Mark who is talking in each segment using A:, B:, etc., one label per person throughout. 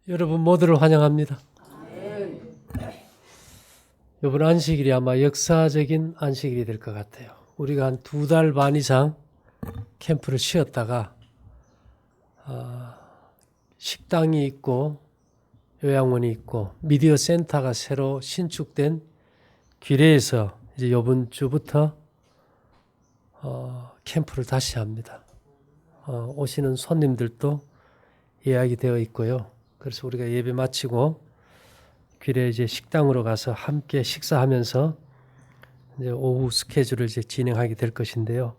A: 여러분 모두를 환영합니다. 이번 안식일이 아마 역사적인 안식일이 될 것 같아요. 우리가 한 2달 반 이상 캠프를 쉬었다가 식당이 있고 요양원이 있고 미디어 센터가 새로 신축된 귀례에서 이제 이번 주부터 캠프를 다시 합니다. 오시는 손님들도 예약이 되어 있고요. 그래서 우리가 예배 마치고 귀례 이제 식당으로 가서 함께 식사하면서 이제 오후 스케줄을 이제 진행하게 될 것인데요.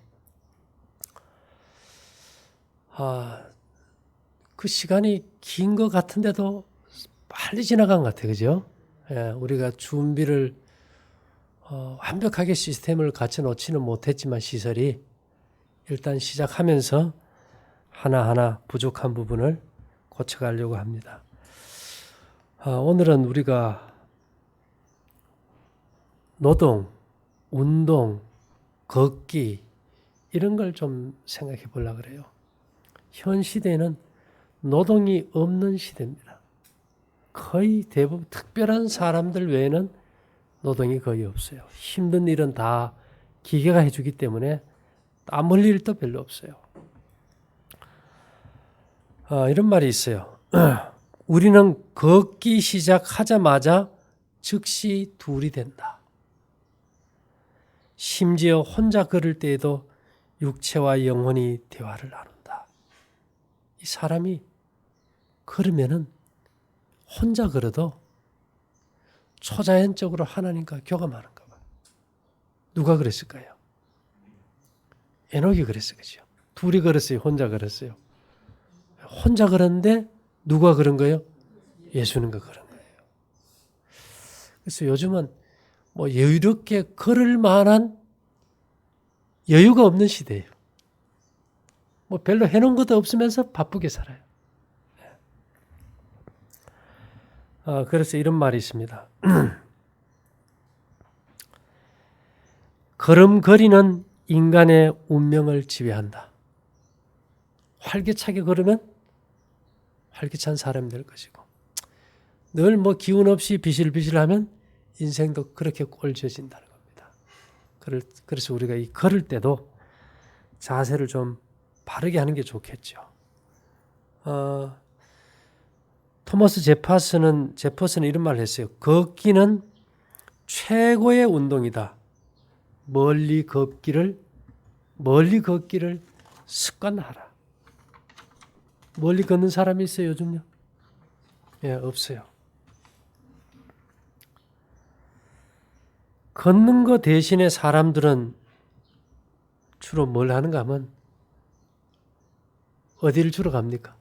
A: 그 시간이 긴 것 같은데도 빨리 지나간 것 같아요. 그죠? 예, 우리가 준비를 완벽하게 시스템을 갖춰 놓지는 못했지만 시설이 일단 시작하면서 하나하나 부족한 부분을 고쳐가려고 합니다. 오늘은 우리가 노동, 운동, 걷기 이런 걸 좀 생각해 보려고 그래요. 현 시대는 노동이 없는 시대입니다. 거의 대부분 특별한 사람들 외에는 노동이 거의 없어요. 힘든 일은 다 기계가 해주기 때문에 땀 흘릴 일도 별로 없어요. 이런 말이 있어요. 우리는 걷기 시작하자마자 즉시 둘이 된다. 심지어 혼자 걸을 때에도 육체와 영혼이 대화를 나눈다. 이 사람이 걸으면은 혼자 걸어도 초자연적으로 하나님과 교감하는가 봐. 누가 그랬을까요? 에녹이 그랬어요. 그죠? 둘이 걸었어요. 혼자 걸었어요. 혼자 걸었는데 누가 그런 거예요? 예수님과 그런 거예요. 그래서 요즘은 뭐 여유롭게 걸을 만한 여유가 없는 시대예요. 뭐 별로 해놓은 것도 없으면서 바쁘게 살아요. 그래서 이런 말이 있습니다. 걸음걸이는 인간의 운명을 지배한다. 활기차게 걸으면 활기찬 사람이 될 것이고 늘 뭐 기운 없이 비실비실하면 인생도 그렇게 꼴져진다는 겁니다. 그래서 우리가 이 걸을 때도 자세를 좀 바르게 하는 게 좋겠죠. 토마스 제퍼슨은 이런 말을 했어요. 걷기는 최고의 운동이다. 멀리 걷기를 습관하라. 멀리 걷는 사람이 있어요, 요즘요? 예, 없어요. 걷는 거 대신에 사람들은 주로 뭘 하는가 하면 어디를 주로 갑니까?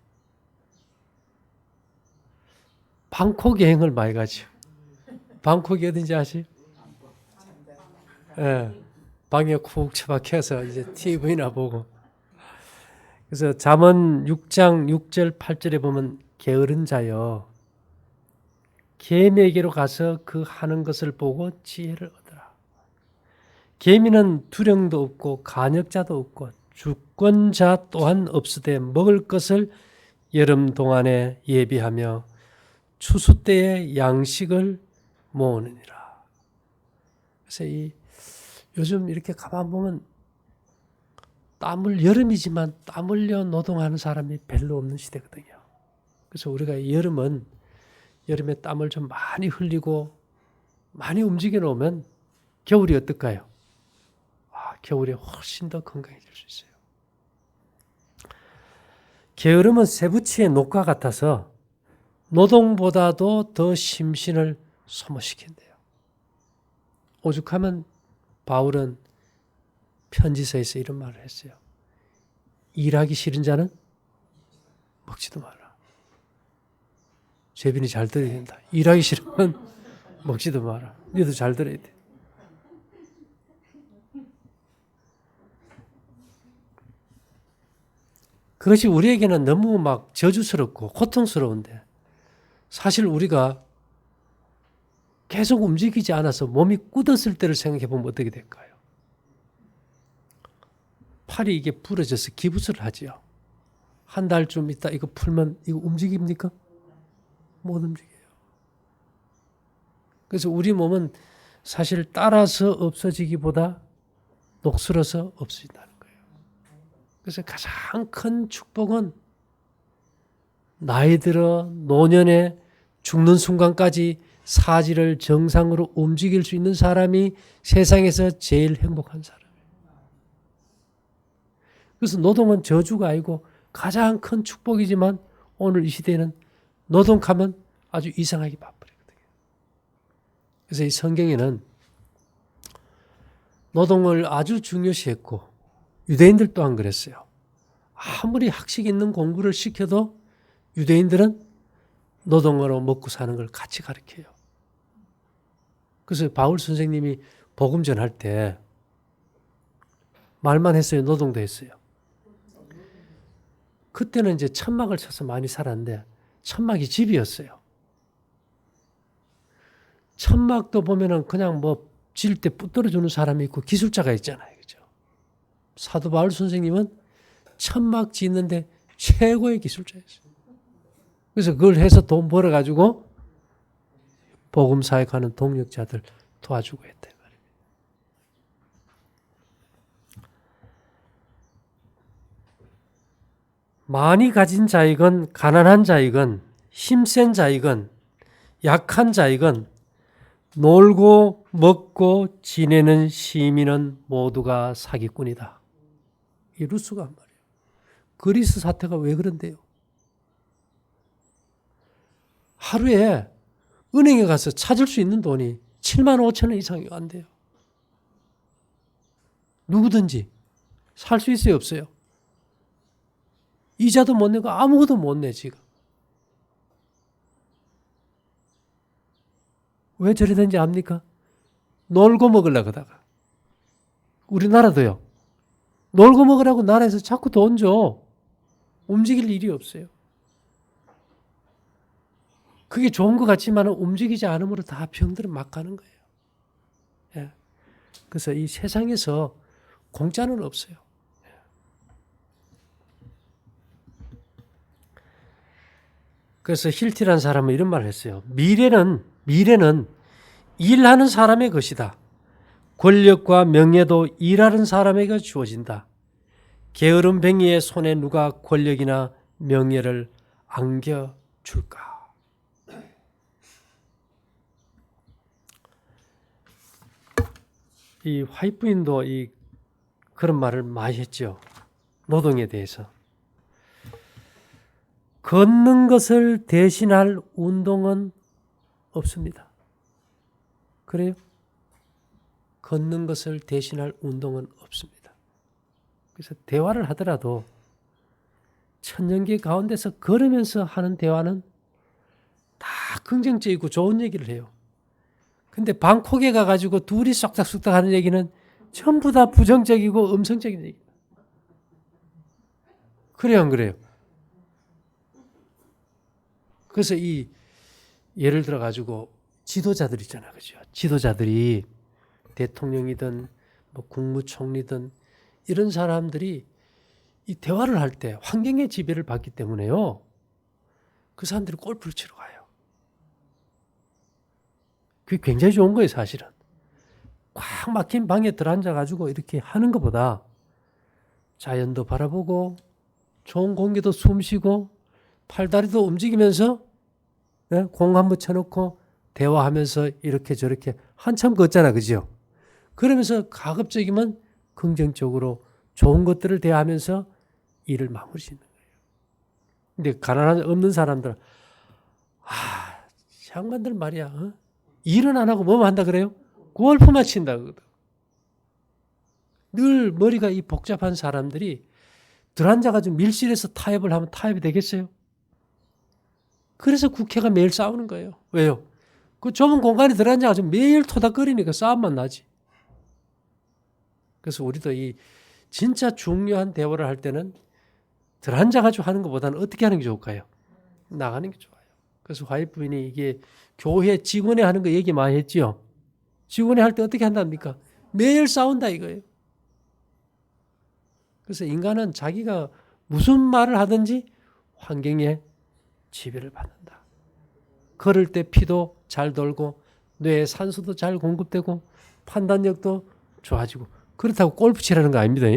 A: 방콕 여행을 많이 가죠. 방콕이 어딘지 아세요? 예, 방에 쿡 처박혀서 이제 TV나 보고. 그래서 잠언 6장 6절 8절에 보면 게으른 자여 개미에게로 가서 그 하는 것을 보고 지혜를 얻으라. 개미는 두령도 없고 간역자도 없고 주권자 또한 없으되 먹을 것을 여름 동안에 예비하며 추수 때에 양식을 모으느니라. 그래서 요즘 이렇게 가만 보면 여름이지만 땀 흘려 노동하는 사람이 별로 없는 시대거든요. 그래서 우리가 여름에 땀을 좀 많이 흘리고 많이 움직여 놓으면 겨울이 어떨까요? 겨울이 훨씬 더 건강해질 수 있어요. 게으름은 세부치의 녹과 같아서 노동보다도 더 심신을 소모시킨대요. 오죽하면 바울은 편지서에서 이런 말을 했어요. 일하기 싫은 자는 먹지도 마라. 재빈이 잘 들어야 된다. 일하기 싫으면 먹지도 마라. 너도 잘 들어야 돼. 그것이 우리에게는 너무 막 저주스럽고 고통스러운데 사실 우리가 계속 움직이지 않아서 몸이 굳었을 때를 생각해 보면 어떻게 될까요? 팔이 이게 부러져서 기부스를 하지요. 한 달쯤 있다 이거 풀면 이거 움직입니까? 못 움직여요. 그래서 우리 몸은 사실 따라서 없어지기보다 녹슬어서 없어진다는 거예요. 그래서 가장 큰 축복은 나이 들어 노년에 죽는 순간까지 사지를 정상으로 움직일 수 있는 사람이 세상에서 제일 행복한 사람이에요. 그래서 노동은 저주가 아니고 가장 큰 축복이지만 오늘 이 시대에는 노동하면 아주 이상하게 바쁘거든요. 그래서 이 성경에는 노동을 아주 중요시했고 유대인들 또한 그랬어요. 아무리 학식 있는 공부를 시켜도 유대인들은 노동으로 먹고 사는 걸 같이 가르쳐요. 그래서 바울 선생님이 복음 전할 때 말만 했어요? 노동도 했어요? 그때는 이제 천막을 쳐서 많이 살았는데 천막이 집이었어요. 천막도 보면은 그냥 뭐 질 때 뿌떨어주는 사람이 있고 기술자가 있잖아요. 그죠? 사도 바울 선생님은 천막 짓는데 최고의 기술자였어요. 그래서 그걸 해서 돈 벌어가지고 복음 사역하는 동력자들 도와주고 했다. 많이 가진 자이건 가난한 자이건 힘센 자이건 약한 자이건 놀고 먹고 지내는 시민은 모두가 사기꾼이다. 이 루스가 한 말이에요. 그리스 사태가 왜 그런데요? 하루에 은행에 가서 찾을 수 있는 돈이 7만 5천 원 이상이 안 돼요. 누구든지 살 수 있어요, 없어요? 이자도 못 내고 아무것도 못 내, 지금. 왜 저리 된지 압니까? 놀고 먹으려고 하다가. 우리나라도요. 놀고 먹으라고 나라에서 자꾸 돈 줘. 움직일 일이 없어요. 그게 좋은 것 같지만 움직이지 않으므로 다 병들은 막 가는 거예요. 예. 그래서 이 세상에서 공짜는 없어요. 그래서 힐티라는 사람은 이런 말을 했어요. 미래는 일하는 사람의 것이다. 권력과 명예도 일하는 사람에게 주어진다. 게으름뱅이의 손에 누가 권력이나 명예를 안겨줄까? 이 화이트 부인도 그런 말을 많이 했죠. 노동에 대해서. 걷는 것을 대신할 운동은 없습니다. 그래요? 걷는 것을 대신할 운동은 없습니다. 그래서 대화를 하더라도 천년기 가운데서 걸으면서 하는 대화는 다 긍정적이고 좋은 얘기를 해요. 근데 방콕에 가가지고 둘이 쏙닥쏙닥 하는 얘기는 전부 다 부정적이고 음성적인 얘기. 그래요, 안 그래요? 그래서 예를 들어가지고 지도자들 있잖아요. 그죠? 지도자들이 대통령이든 뭐 국무총리든 이런 사람들이 이 대화를 할 때 환경의 지배를 받기 때문에요. 그 사람들이 골프를 치러 가요. 그게 굉장히 좋은 거예요, 사실은. 꽉 막힌 방에 들어앉아가지고 이렇게 하는 것보다 자연도 바라보고 좋은 공기도 숨쉬고 팔다리도 움직이면서 공 한번 쳐놓고 대화하면서 이렇게 저렇게 한참 걷잖아, 그죠? 그러면서 가급적이면 긍정적으로 좋은 것들을 대하면서 일을 마무리 짓는 거예요. 근데 가난한 없는 사람들은 양반들 말이야. 일은 안 하고 뭐만 한다 그래요? 골프만 친다 그러거든. 늘 머리가 이 복잡한 사람들이 들어앉아가지고 밀실에서 타협을 하면 타협이 되겠어요? 그래서 국회가 매일 싸우는 거예요. 왜요? 그 좁은 공간에 들어앉아가지고 매일 토닥거리니까 싸움만 나지. 그래서 우리도 이 진짜 중요한 대화를 할 때는 들어앉아가지고 하는 것보다는 어떻게 하는 게 좋을까요? 나가는 게 좋아요. 그래서 화이트 부인이 이게 교회 직원회 하는 거 얘기 많이 했죠. 직원회 할 때 어떻게 한답니까? 매일 싸운다 이거예요. 그래서 인간은 자기가 무슨 말을 하든지 환경에 지배를 받는다. 걸을 때 피도 잘 돌고 뇌에 산소도 잘 공급되고 판단력도 좋아지고. 그렇다고 골프 치라는 거 아닙니다.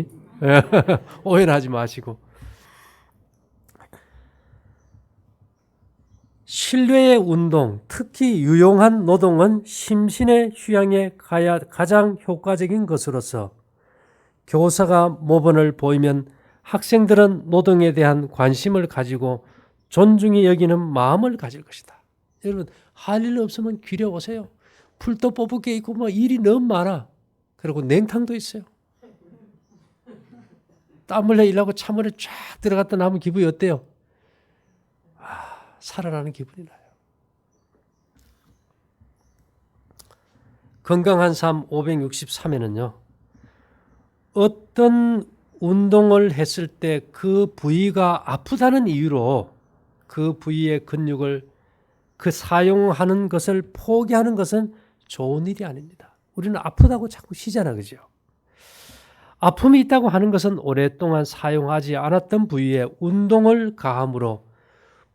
A: 오해는 하지 마시고. 실외의 운동, 특히 유용한 노동은 심신의 휴양에 가장 효과적인 것으로서 교사가 모범을 보이면 학생들은 노동에 대한 관심을 가지고 존중히 여기는 마음을 가질 것이다. 여러분, 할 일 없으면 귀려 오세요. 풀도 뽑을 게 있고 뭐 일이 너무 많아. 그리고 냉탕도 있어요. 땀 흘려 일하고 찬물에 쫙 들어갔다 나면 기분이 어때요? 살아나는 기분이 나요. 건강한 삶 563에는요. 어떤 운동을 했을 때 그 부위가 아프다는 이유로 그 부위의 근육을 사용하는 것을 포기하는 것은 좋은 일이 아닙니다. 우리는 아프다고 자꾸 쉬잖아, 그죠? 아픔이 있다고 하는 것은 오랫동안 사용하지 않았던 부위에 운동을 가함으로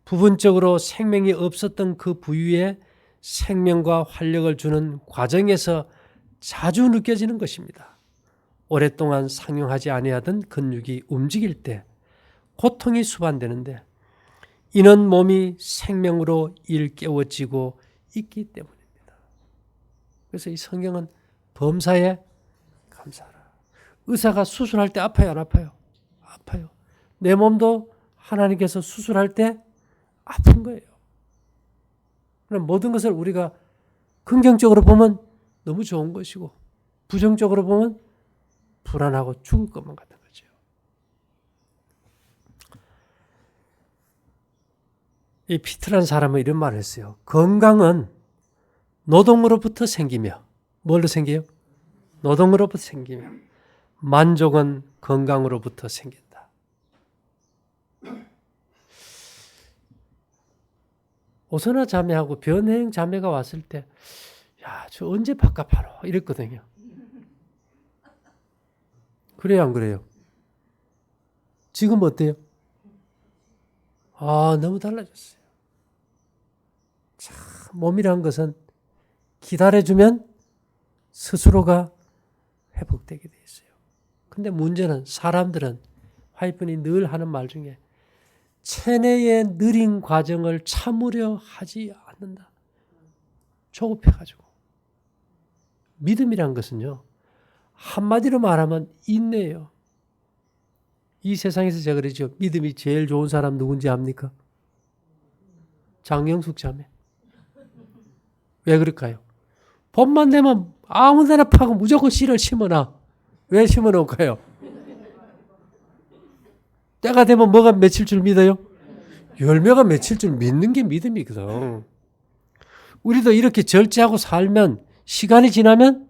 A: 부분적으로 생명이 없었던 그 부위에 생명과 활력을 주는 과정에서 자주 느껴지는 것입니다. 오랫동안 상용하지 아니하던 근육이 움직일 때 고통이 수반되는데 이는 몸이 생명으로 일깨워지고 있기 때문입니다. 그래서 이 성경은 범사에 감사하라. 의사가 수술할 때 아파요, 안 아파요? 아파요. 내 몸도 하나님께서 수술할 때 아픈 거예요. 그럼 모든 것을 우리가 긍정적으로 보면 너무 좋은 것이고 부정적으로 보면 불안하고 죽을 것만 같은 거죠. 이 피트란 사람은 이런 말을 했어요. 건강은 노동으로부터 생기며 뭘로 생겨요? 노동으로부터 생기며 만족은 건강으로부터 생긴다. 오선화 자매하고 변혜영 자매가 왔을 때, 야, 저 언제 바꿔봐라 이랬거든요. 그래요, 안 그래요? 지금 어때요? 너무 달라졌어요. 참, 몸이란 것은 기다려주면 스스로가 회복되게 돼 있어요. 근데 문제는 사람들은 화이픈이 늘 하는 말 중에 체내의 느린 과정을 참으려 하지 않는다. 조급해가지고. 믿음이란 것은요. 한마디로 말하면 인내예요. 이 세상에서 제가 그러죠. 믿음이 제일 좋은 사람 누군지 압니까? 장영숙 자매. 왜 그럴까요? 봄만 되면 아무 데나 파고 무조건 씨를 심어놔. 왜 심어놓을까요? 때가 되면 뭐가 맺힐 줄 믿어요? 열매가 맺힐 줄 믿는 게 믿음이거든. 우리도 이렇게 절제하고 살면 시간이 지나면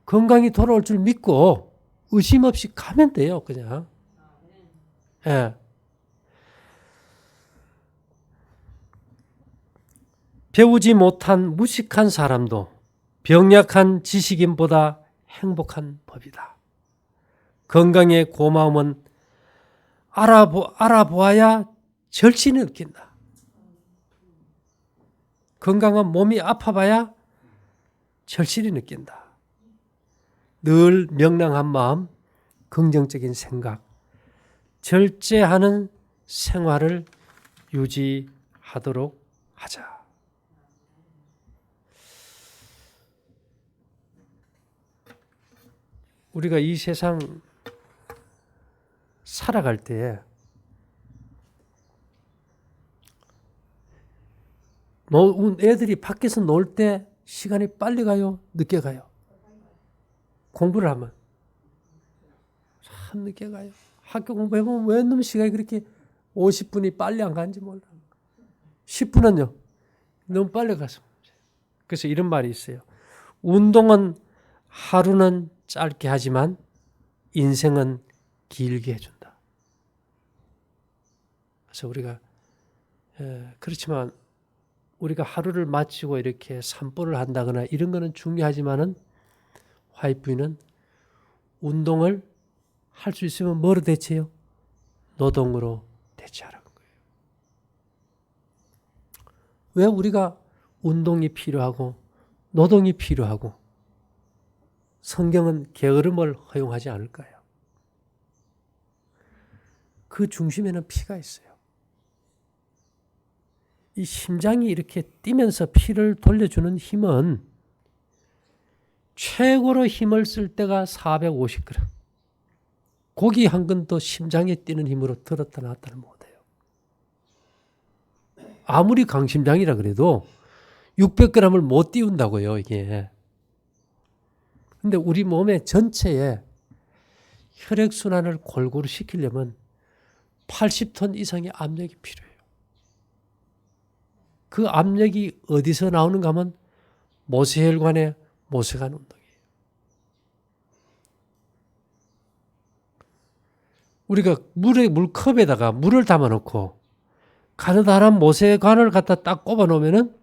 A: 건강이 돌아올 줄 믿고 의심 없이 가면 돼요. 그냥. 예. 배우지 못한 무식한 사람도 병약한 지식인보다 행복한 법이다. 건강의 고마움은 알아보아야 절친이 느낀다. 건강한 몸이 아파봐야 절친이 느낀다. 늘 명랑한 마음, 긍정적인 생각, 절제하는 생활을 유지하도록 하자. 우리가 이 세상 살아갈 때에 애들이 밖에서 놀 때 시간이 빨리 가요? 늦게 가요? 공부를 하면 참 늦게 가요. 학교 공부해보면 왜 놈 시간이 그렇게 50분이 빨리 안 가는지 몰라. 10분은요. 너무 빨리 가서. 그래서 이런 말이 있어요. 운동은 하루는 짧게 하지만 인생은 길게 해준다. 그래서 우리가 그렇지만 우리가 하루를 마치고 이렇게 산보를 한다거나 이런 거는 중요하지만은 화이트는 운동을 할 수 있으면 뭐로 대체해요? 노동으로 대체하라는 거예요. 왜 우리가 운동이 필요하고 노동이 필요하고 성경은 게으름을 허용하지 않을까요? 그 중심에는 피가 있어요. 이 심장이 이렇게 뛰면서 피를 돌려주는 힘은 최고로 힘을 쓸 때가 450g. 고기 한 근도 심장에 뛰는 힘으로 들었다 놨다를 못해요. 아무리 강심장이라 그래도 600g을 못 띄운다고요, 이게. 근데 우리 몸의 전체에 혈액순환을 골고루 시키려면 80톤 이상의 압력이 필요해요. 그 압력이 어디서 나오는가 하면 모세혈관의 모세관 운동이에요. 우리가 물컵에다가 물을 담아놓고 가느다란 모세관을 갖다 딱 꼽아 놓으면은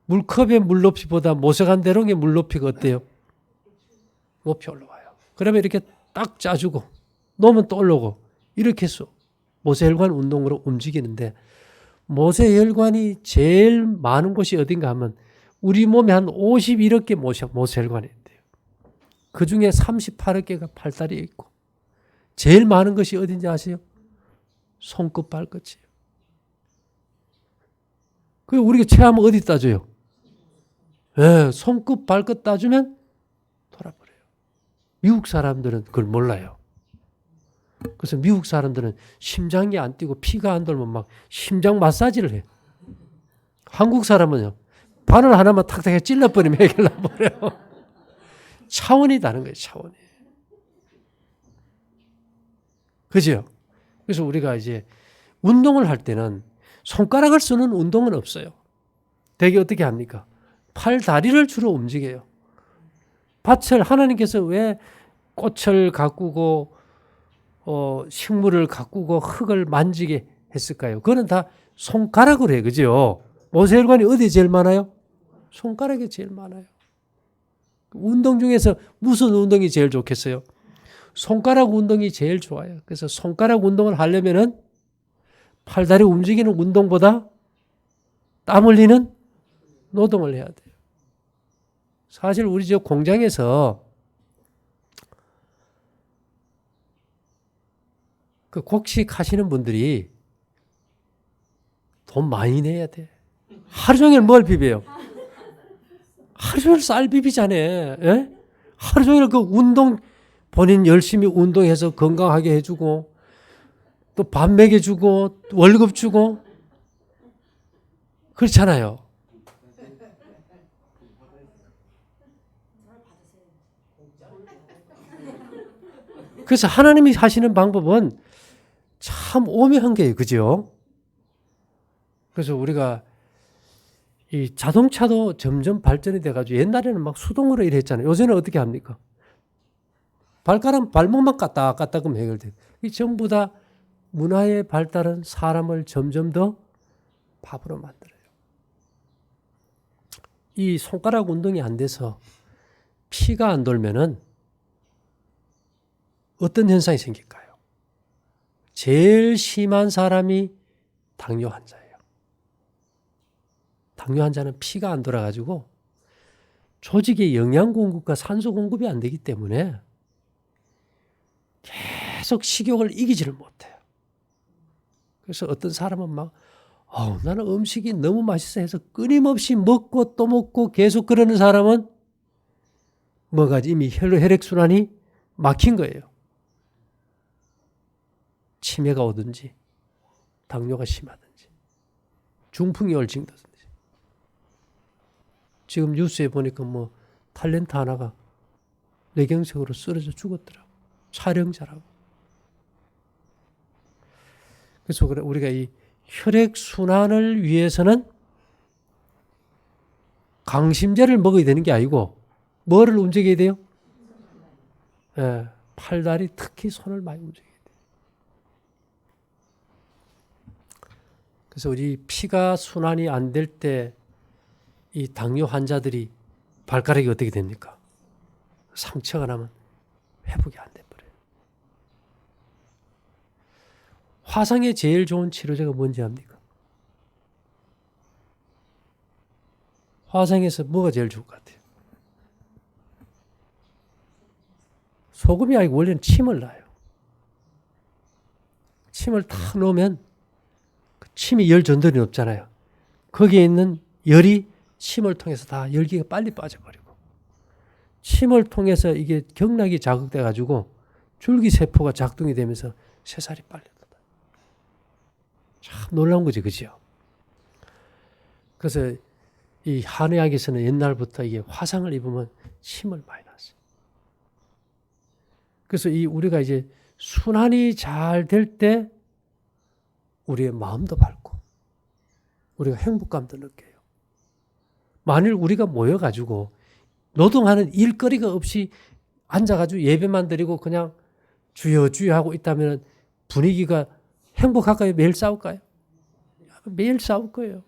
A: 물컵의 물 높이보다 모세관 대롱의 물 높이가 어때요? 높이 올라와요. 그러면 이렇게 딱 짜주고 놓으면 또 올라오고 이렇게 해서 모세혈관 운동으로 움직이는데 모세혈관이 제일 많은 곳이 어딘가 하면 우리 몸에 한 51억 개 모세혈관이 있대요. 그중에 38억 개가 팔다리에 있고 제일 많은 것이 어딘지 아세요? 손끝 발끝이에요. 그 우리가 체하면 어디 따줘요? 네, 손끝 발끝 따주면 돌아버려요. 미국 사람들은 그걸 몰라요. 그래서 미국 사람들은 심장이 안 뛰고 피가 안 돌면 막 심장 마사지를 해요. 한국 사람은요. 바늘 하나만 탁탁 찔러버리면 해결 나버려요. 차원이 다른 거예요. 차원이. 그죠? 그래서 우리가 이제 운동을 할 때는 손가락을 쓰는 운동은 없어요. 되게 어떻게 합니까? 팔, 다리를 주로 움직여요. 밭을 하나님께서 왜 꽃을 가꾸고 식물을 가꾸고 흙을 만지게 했을까요? 그거는 다 손가락으로 해요. 그죠? 모세혈관이 어디에 제일 많아요? 손가락에 제일 많아요. 운동 중에서 무슨 운동이 제일 좋겠어요? 손가락 운동이 제일 좋아요. 그래서 손가락 운동을 하려면은 팔다리 움직이는 운동보다 땀 흘리는 노동을 해야 돼요. 사실 우리 저 공장에서 그 곡식 하시는 분들이 돈 많이 내야 돼. 하루 종일 뭘 비벼요? 하루 종일 쌀 비비잖아요. 예? 하루 종일 그 운동, 본인 열심히 운동해서 건강하게 해주고, 또 밥 먹여주고, 월급 주고, 그렇잖아요. 그래서 하나님이 하시는 방법은 참 오묘한 게요. 그죠? 그래서 우리가 이 자동차도 점점 발전이 돼가지고 옛날에는 막 수동으로 일했잖아요. 요새는 어떻게 합니까? 발목만 까딱까딱 하면 해결돼요. 이 전부 다 문화의 발달은 사람을 점점 더 바보로 만들어요. 이 손가락 운동이 안 돼서 피가 안 돌면은 어떤 현상이 생길까요? 제일 심한 사람이 당뇨 환자예요. 당뇨 환자는 피가 안 돌아가지고 조직의 영양 공급과 산소 공급이 안 되기 때문에 계속 식욕을 이기지를 못해요. 그래서 어떤 사람은 막 나는 음식이 너무 맛있어 해서 끊임없이 먹고 또 먹고 계속 그러는 사람은 뭐가 이미 혈액순환이 막힌 거예요. 치매가 오든지 당뇨가 심하든지 중풍이 옳증다든지. 지금 뉴스에 보니까 뭐 탤런트 하나가 뇌경색으로 쓰러져 죽었더라고. 촬영자라고. 그래서 우리가 이 혈액순환을 위해서는 강심제를 먹어야 되는 게 아니고 뭐를 움직여야 돼요? 예, 팔다리 특히 손을 많이 움직여야 돼요. 그래서 우리 피가 순환이 안 될 때 이 당뇨 환자들이 발가락이 어떻게 됩니까? 상처가 나면 회복이 안 돼버려요. 화상에 제일 좋은 치료제가 뭔지 압니까? 화상에서 뭐가 제일 좋을 것 같아요? 소금이 아니고 원래는 침을 놔요. 침을 다 넣으면 그 침이 열 전도율이 높잖아요. 거기에 있는 열이 침을 통해서 다 열기가 빨리 빠져버리고, 침을 통해서 이게 경락이 자극돼 가지고 줄기세포가 작동이 되면서 새살이 빨리 돋아요. 참 놀라운 거지, 그죠? 그래서 이 한의학에서는 옛날부터 이게 화상을 입으면 침을 많이 놨어요. 그래서 이 우리가 이제 순환이 잘 될 때 우리의 마음도 밝고 우리가 행복감도 느껴요. 만일 우리가 모여가지고 노동하는 일거리가 없이 앉아가지고 예배만 드리고 그냥 주여 주여 하고 있다면 분위기가 행복할까요? 매일 싸울까요? 매일 싸울 거예요.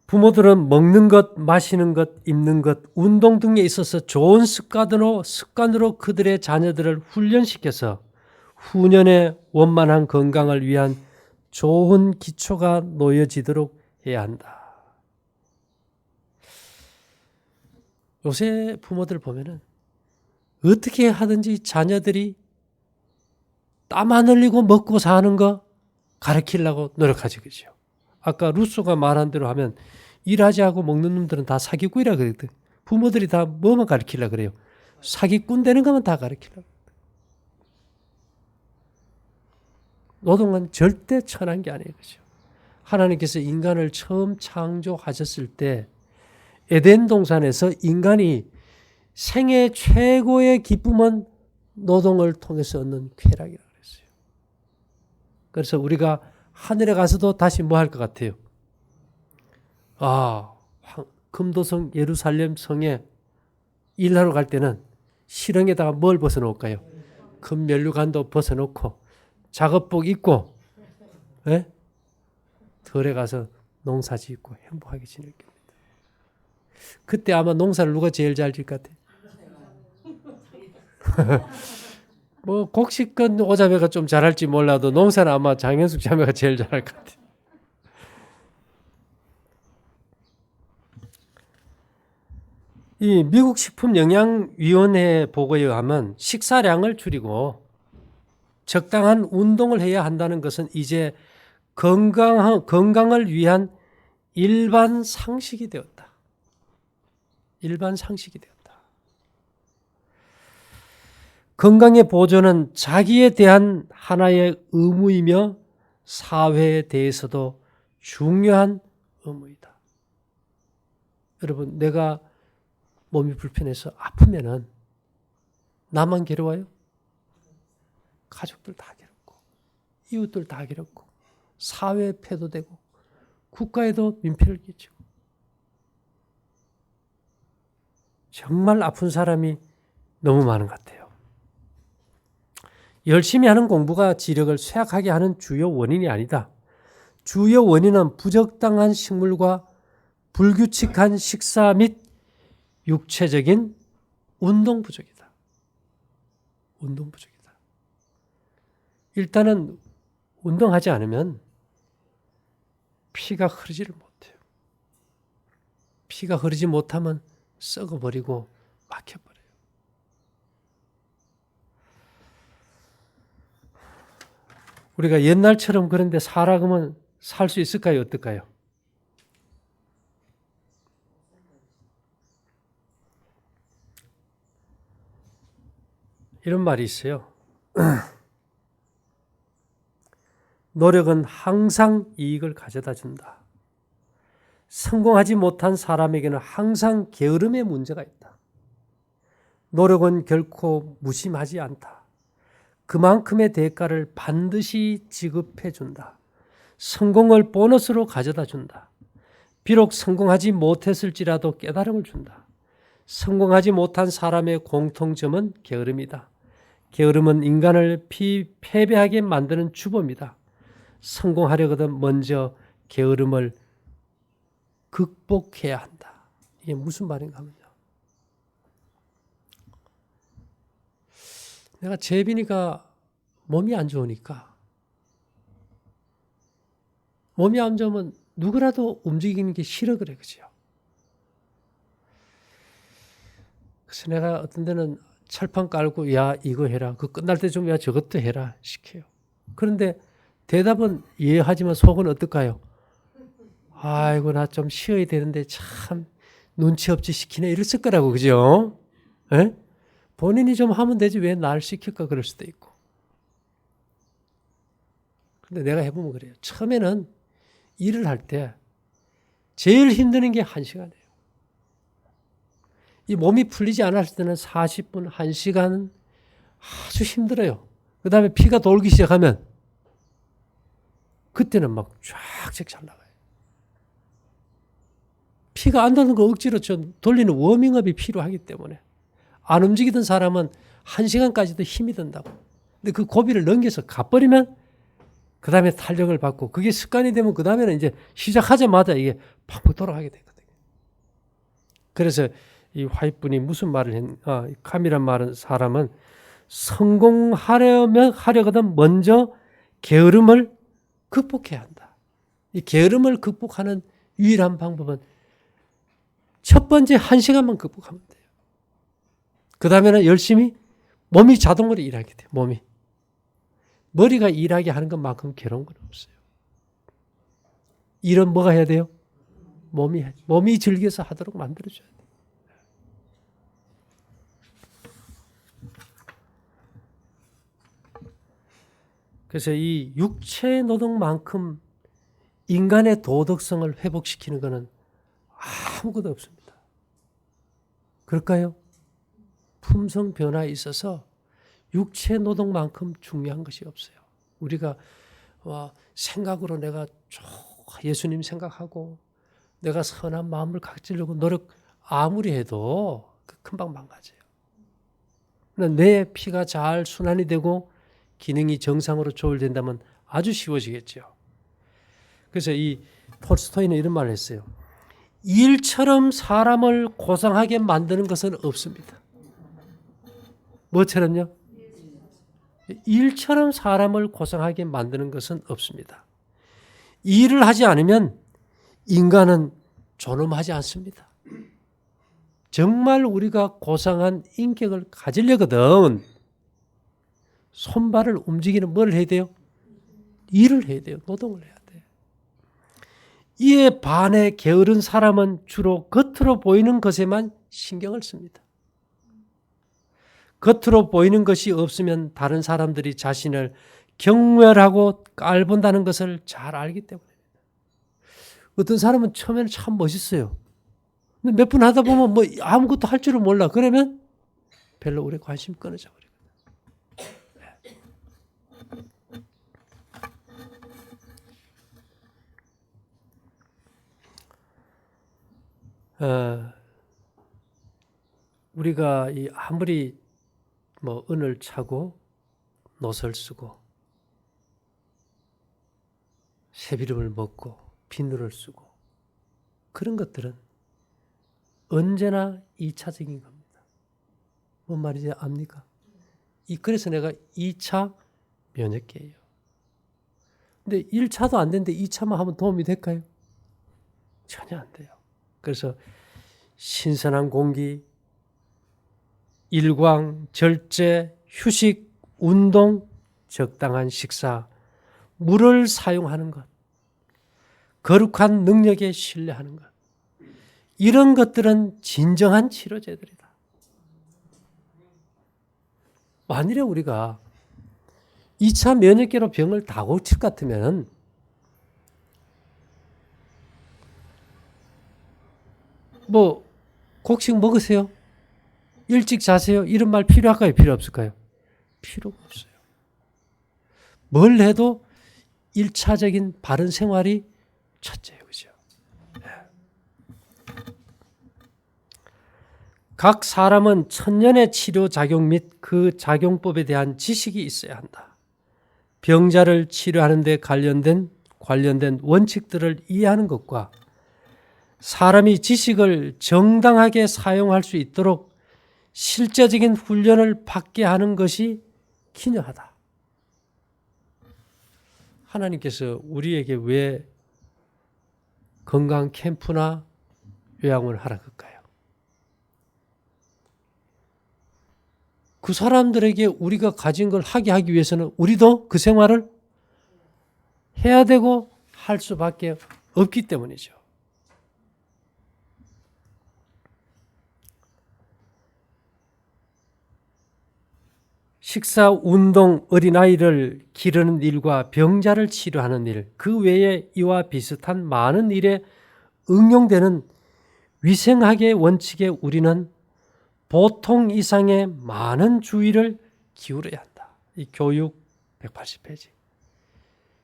A: 부모들은 먹는 것, 마시는 것, 입는 것, 운동 등에 있어서 좋은 습관으로 그들의 자녀들을 훈련시켜서 후년의 원만한 건강을 위한 좋은 기초가 놓여지도록 해야 한다. 요새 부모들 보면은 어떻게 하든지 자녀들이 땀 안 흘리고 먹고 사는 거 가르치려고 노력하지, 그죠? 아까 루소가 말한 대로 하면 일하지 않고 먹는 놈들은 다 사기꾼이라 그랬거든. 부모들이 다 뭐만 가르치려고 그래요? 사기꾼 되는 것만 다 가르치려고. 노동은 절대 천한 게 아니에요, 그죠? 하나님께서 인간을 처음 창조하셨을 때 에덴 동산에서 인간이 생애 최고의 기쁨은 노동을 통해서 얻는 쾌락이라고 그랬어요. 그래서 우리가 하늘에 가서도 다시 뭐 할 것 같아요? 금도성 예루살렘 성에 일하러 갈 때는 실응에다가 뭘 벗어놓을까요? 금면류관도 벗어놓고 작업복 입고 덜에 가서 농사 짓고 행복하게 지낼 겁니다. 그때 아마 농사를 누가 제일 잘 질 것 같아요? 뭐 곡식건 오자매가 좀 잘할지 몰라도 농사는 아마 장현숙 자매가 제일 잘할 것 같아요. 이 미국 식품영양위원회 보고에 의하면 식사량을 줄이고 적당한 운동을 해야 한다는 것은 이제 건강을 위한 일반 상식이 되었다. 일반 상식이 되었다. 건강의 보존은 자기에 대한 하나의 의무이며 사회에 대해서도 중요한 의무이다. 여러분, 내가 몸이 불편해서 아프면은 나만 괴로워요? 가족들 다 괴롭고 이웃들 다 괴롭고 사회에 폐도되고 국가에도 민폐를 끼치고 정말 아픈 사람이 너무 많은 것 같아요. 열심히 하는 공부가 지력을 쇠약하게 하는 주요 원인이 아니다. 주요 원인은 부적당한 식물과 불규칙한 식사 및 육체적인 운동 부족이다. 운동 부족이다. 일단은 운동하지 않으면 피가 흐르지를 못해요. 피가 흐르지 못하면 썩어버리고 막혀버려요. 우리가 옛날처럼 그런데 살아가면 살 수 있을까요? 어떨까요? 이런 말이 있어요. 노력은 항상 이익을 가져다 준다. 성공하지 못한 사람에게는 항상 게으름의 문제가 있다. 노력은 결코 무심하지 않다. 그만큼의 대가를 반드시 지급해 준다. 성공을 보너스로 가져다 준다. 비록 성공하지 못했을지라도 깨달음을 준다. 성공하지 못한 사람의 공통점은 게으름이다. 게으름은 인간을 패배하게 만드는 주범이다. 성공하려거든 먼저 게으름을 극복해야 한다. 이게 무슨 말인가 하면요. 내가 재빈이가 몸이 안 좋으니까 몸이 안 좋으면 누구라도 움직이는 게 싫어 그래, 그죠? 그래서 내가 어떤 데는 철판 깔고 야 이거 해라. 그 끝날 때 좀 야 저것도 해라 시켜요. 그런데 대답은 이해하지만 속은 어떨까요? 아이고 나 좀 쉬어야 되는데 참 눈치 없이 시키네 이랬을 거라고, 그죠? 에? 본인이 좀 하면 되지 왜 날 시킬까 그럴 수도 있고. 근데 내가 해보면 그래요. 처음에는 일을 할 때 제일 힘드는 게 1시간이에요. 이 몸이 풀리지 않았을 때는 40분, 1시간은 아주 힘들어요. 그 다음에 피가 돌기 시작하면 그때는 막 쫙쫙 잘 나가요. 피가 안 도는 거 억지로 좀 돌리는 워밍업이 필요하기 때문에 안 움직이던 사람은 1시간까지도 힘이 든다고. 근데 그 고비를 넘겨서 가버리면 그 다음에 탄력을 받고 그게 습관이 되면 그 다음에는 이제 시작하자마자 이게 팍팍 돌아가게 되거든요. 그래서 이 화이트분이 무슨 말을 카미란 말은 사람은 하려거든 먼저 게으름을 극복해야 한다. 이 게으름을 극복하는 유일한 방법은 첫 번째 1시간만 극복하면 돼요. 그 다음에는 열심히 몸이 자동으로 일하게 돼요. 몸이. 머리가 일하게 하는 것만큼 괴로운 건 없어요. 일은 뭐가 해야 돼요? 몸이 즐겨서 하도록 만들어줘야 돼요. 그래서 이 육체 노동만큼 인간의 도덕성을 회복시키는 것은 아무것도 없습니다. 그럴까요? 품성 변화에 있어서 육체 노동만큼 중요한 것이 없어요. 우리가 생각으로 내가 예수님 생각하고 내가 선한 마음을 가지려고 노력 아무리 해도 금방 망가져요. 내 피가 잘 순환이 되고 기능이 정상으로 조율된다면 아주 쉬워지겠죠. 그래서 이 톨스토이는 이런 말을 했어요. 일처럼 사람을 고상하게 만드는 것은 없습니다. 뭐처럼요? 일처럼 사람을 고상하게 만드는 것은 없습니다. 일을 하지 않으면 인간은 존엄하지 않습니다. 정말 우리가 고상한 인격을 가지려거든 손발을 움직이는 뭘 해야 돼요? 일을 해야 돼요. 노동을 해야 돼요. 이에 반해 게으른 사람은 주로 겉으로 보이는 것에만 신경을 씁니다. 겉으로 보이는 것이 없으면 다른 사람들이 자신을 경멸하고 깔본다는 것을 잘 알기 때문입니다. 어떤 사람은 처음에는 참 멋있어요. 근데 몇 분 하다 보면 뭐 아무것도 할 줄을 몰라. 그러면 별로 우리 관심 끊어져 버려요. 우리가 아무리 은을 차고 노설 쓰고 새비름을 먹고 비누를 쓰고 그런 것들은 언제나 2차적인 겁니다. 뭔 말인지 압니까? 그래서 내가 2차 면역계예요. 근데 1차도 안 되는데 2차만 하면 도움이 될까요? 전혀 안 돼요. 그래서 신선한 공기, 일광, 절제, 휴식, 운동, 적당한 식사, 물을 사용하는 것, 거룩한 능력에 신뢰하는 것, 이런 것들은 진정한 치료제들이다. 만일에 우리가 2차 면역계로 병을 다 고칠 것 같으면 곡식 먹으세요? 일찍 자세요? 이런 말 필요할까요? 필요 없을까요? 필요가 없어요. 뭘 해도 1차적인 바른 생활이 첫째예요. 그죠? 각 사람은 천년의 치료 작용 및 그 작용법에 대한 지식이 있어야 한다. 병자를 치료하는 데 관련된 원칙들을 이해하는 것과 사람이 지식을 정당하게 사용할 수 있도록 실제적인 훈련을 받게 하는 것이 기여하다. 하나님께서 우리에게 왜 건강 캠프나 요양원을 하라 그럴까요? 그 사람들에게 우리가 가진 걸 하게 하기 위해서는 우리도 그 생활을 해야 되고 할 수밖에 없기 때문이죠. 식사, 운동, 어린아이를 기르는 일과 병자를 치료하는 일, 그 외에 이와 비슷한 많은 일에 응용되는 위생학의 원칙에 우리는 보통 이상의 많은 주의를 기울여야 한다. 이 교육 180페이지.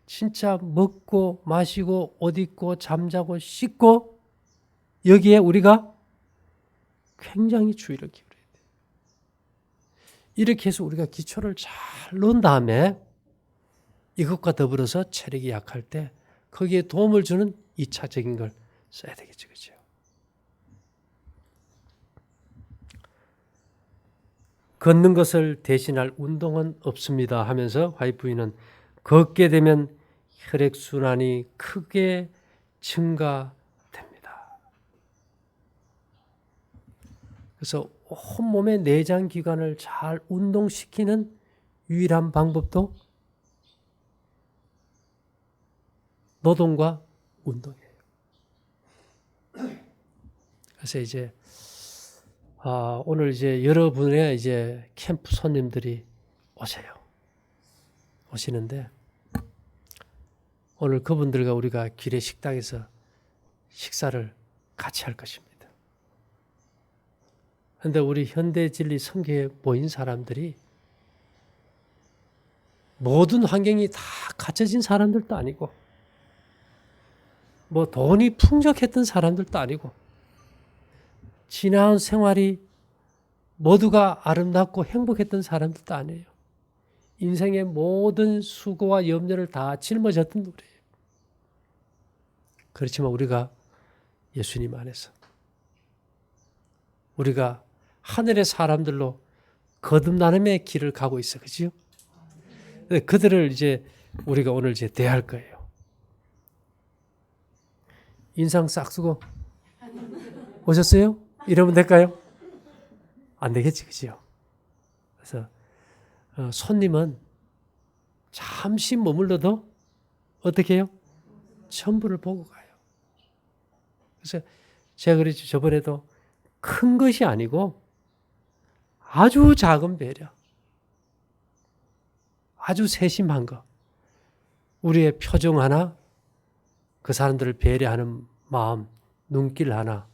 A: 진짜 먹고 마시고 옷 입고 잠자고 씻고 여기에 우리가 굉장히 주의를 기울여야 돼요. 이렇게 해서 우리가 기초를 잘 넣은 다음에 이것과 더불어서 체력이 약할 때 거기에 도움을 주는 2차적인 걸 써야 되겠죠. 그렇죠? 걷는 것을 대신할 운동은 없습니다 하면서 화이트 부인은 걷게 되면 혈액순환이 크게 증가됩니다. 그래서 온몸의 내장기관을 잘 운동시키는 유일한 방법도 노동과 운동이에요. 그래서 이제 오늘 이제 여러분의 이제 캠프 손님들이 오시는데 오늘 그분들과 우리가 길의 식당에서 식사를 같이 할 것입니다. 그런데 우리 현대진리 선교에 모인 사람들이 모든 환경이 다 갖춰진 사람들도 아니고 뭐 돈이 풍족했던 사람들도 아니고 지나온 생활이 모두가 아름답고 행복했던 사람들도 아니에요. 인생의 모든 수고와 염려를 다 짊어졌던 우리예요. 그렇지만 우리가 예수님 안에서 우리가 하늘의 사람들로 거듭나눔의 길을 가고 있어. 그죠? 그들을 이제 우리가 오늘 이제 대할 거예요. 인상 싹 쓰고 오셨어요? 이러면 될까요? 안 되겠지, 그죠? 그래서 손님은 잠시 머물러도 어떻게 해요? 천부를 보고 가요. 그래서 제가 그랬죠. 저번에도 큰 것이 아니고 아주 작은 배려, 아주 세심한 것, 우리의 표정 하나, 그 사람들을 배려하는 마음, 눈길 하나,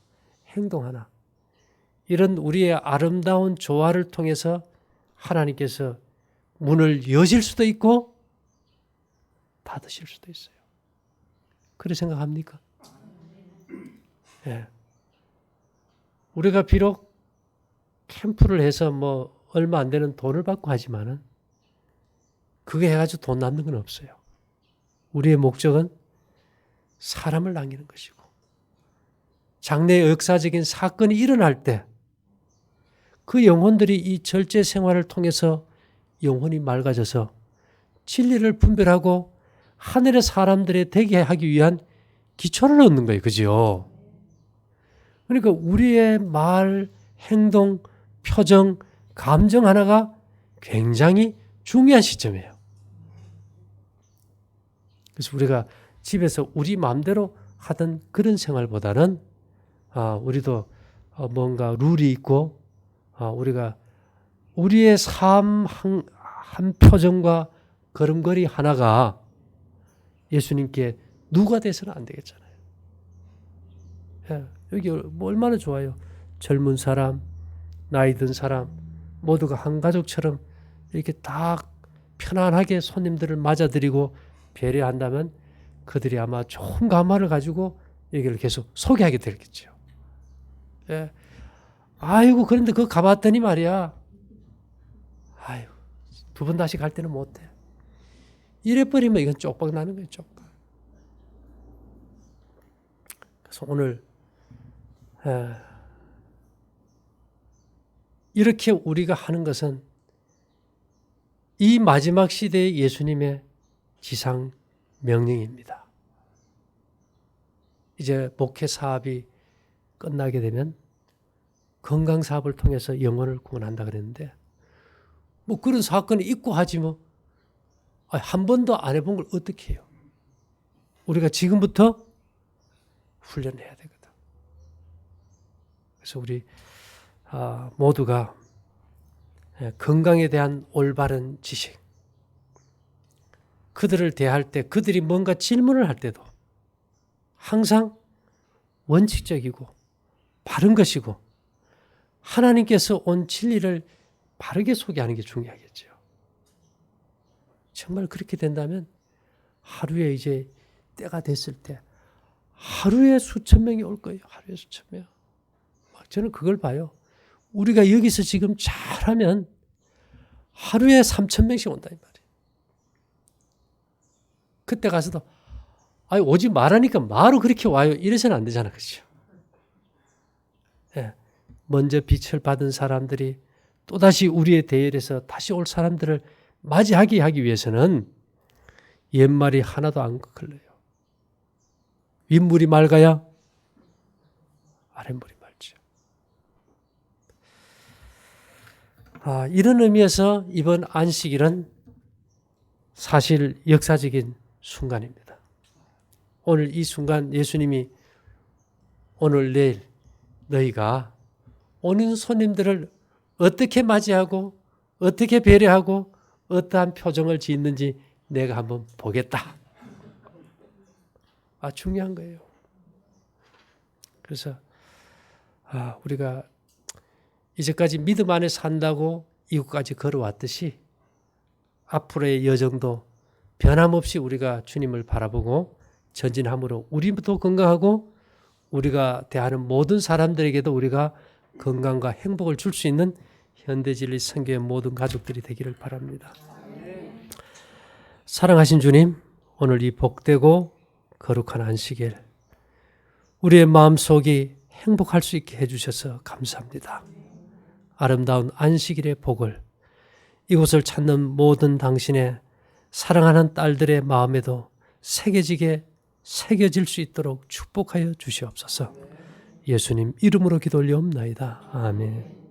A: 행동 하나, 이런 우리의 아름다운 조화를 통해서 하나님께서 문을 여실 수도 있고 닫으실 수도 있어요. 그렇게 생각합니까? 예. 우리가 비록 캠프를 해서 뭐 얼마 안 되는 돈을 받고 하지만은 그게 해가지고 돈 남는 건 없어요. 우리의 목적은 사람을 남기는 것이고 장래의 역사적인 사건이 일어날 때 그 영혼들이 이 절제 생활을 통해서 영혼이 맑아져서 진리를 분별하고 하늘의 사람들에 되게 하기 위한 기초를 얻는 거예요. 그죠? 그러니까 우리의 말, 행동, 표정, 감정 하나가 굉장히 중요한 시점이에요. 그래서 우리가 집에서 우리 마음대로 하던 그런 생활보다는 우리도 뭔가 룰이 있고 우리가 우리의 삶 한 표정과 걸음걸이 하나가 예수님께 누가 돼서는 안 되겠잖아요. 예, 여기 뭐 얼마나 좋아요. 젊은 사람, 나이 든 사람 모두가 한 가족처럼 이렇게 다 편안하게 손님들을 맞아들이고 배려한다면 그들이 아마 좋은 감화를 가지고 여기를 계속 소개하게 되겠죠. 예. 아이고 그런데 그거 가봤더니 말이야. 아이고 두 번 다시 갈 때는 못해. 이래버리면 이건 쪽박 나는 거예요. 쪽박. 그래서 오늘 이렇게 우리가 하는 것은 이 마지막 시대의 예수님의 지상 명령입니다. 이제 목회 사업이 끝나게 되면 건강 사업을 통해서 영혼을 구원한다 그랬는데 뭐 그런 사건이 있고 하지 뭐 한 번도 안 해본 걸 어떻게 해요? 우리가 지금부터 훈련해야 되거든. 그래서 우리 모두가 건강에 대한 올바른 지식, 그들을 대할 때 그들이 뭔가 질문을 할 때도 항상 원칙적이고 바른 것이고 하나님께서 온 진리를 바르게 소개하는 게 중요하겠죠. 정말 그렇게 된다면 하루에 이제 때가 됐을 때 하루에 수천 명이 올 거예요. 하루에 수천 명. 저는 그걸 봐요. 우리가 여기서 지금 잘하면 하루에 3,000명씩 온다 이 말이에요. 그때 가서도 오지 말라니까 말로 그렇게 와요. 이래서는 안 되잖아. 그렇죠? 예. 먼저 빛을 받은 사람들이 또다시 우리의 대열에서 다시 올 사람들을 맞이하게 하기 위해서는 옛말이 하나도 안 걸려요. 윗물이 맑아야 아랫물이 맑죠. 이런 의미에서 이번 안식일은 사실 역사적인 순간입니다. 오늘 이 순간 예수님이 오늘 내일 너희가 오는 손님들을 어떻게 맞이하고 어떻게 배려하고 어떠한 표정을 짓는지 내가 한번 보겠다. 중요한 거예요. 그래서 우리가 이제까지 믿음 안에 산다고 이곳까지 걸어왔듯이 앞으로의 여정도 변함없이 우리가 주님을 바라보고 전진함으로 우리도 건강하고 우리가 대하는 모든 사람들에게도 우리가 건강과 행복을 줄 수 있는 현대진리 선교의 모든 가족들이 되기를 바랍니다. 사랑하신 주님, 오늘 이 복되고 거룩한 안식일 우리의 마음속이 행복할 수 있게 해주셔서 감사합니다. 아름다운 안식일의 복을 이곳을 찾는 모든 당신의 사랑하는 딸들의 마음에도 새겨질 수 있도록 축복하여 주시옵소서. 예수님 이름으로 기도 올리옵나이다. 아멘.